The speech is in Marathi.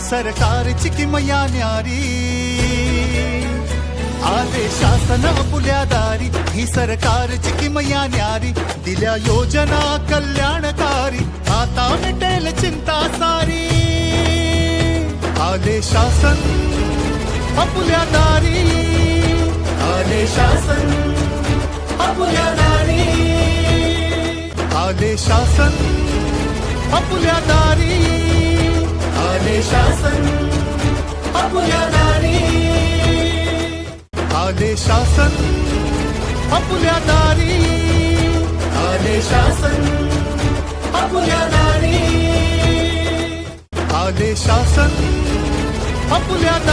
सरकारची किमया न्यारी, आले शासन आपुल्या दारी, ही सरकारची किमया न्यारी, दिल्या योजना कल्याणकारी, आता मिटेल चिंता सारी. आले शासन आपुल्या दारी, आले शासन आपुल्या दारी, आले शासन आपुल्या दारी, आले शासन आपुल्या दारी, आले शासन आपुल्या दारी, आले शासन आपुल्या दारी, आले शासन आपुल्या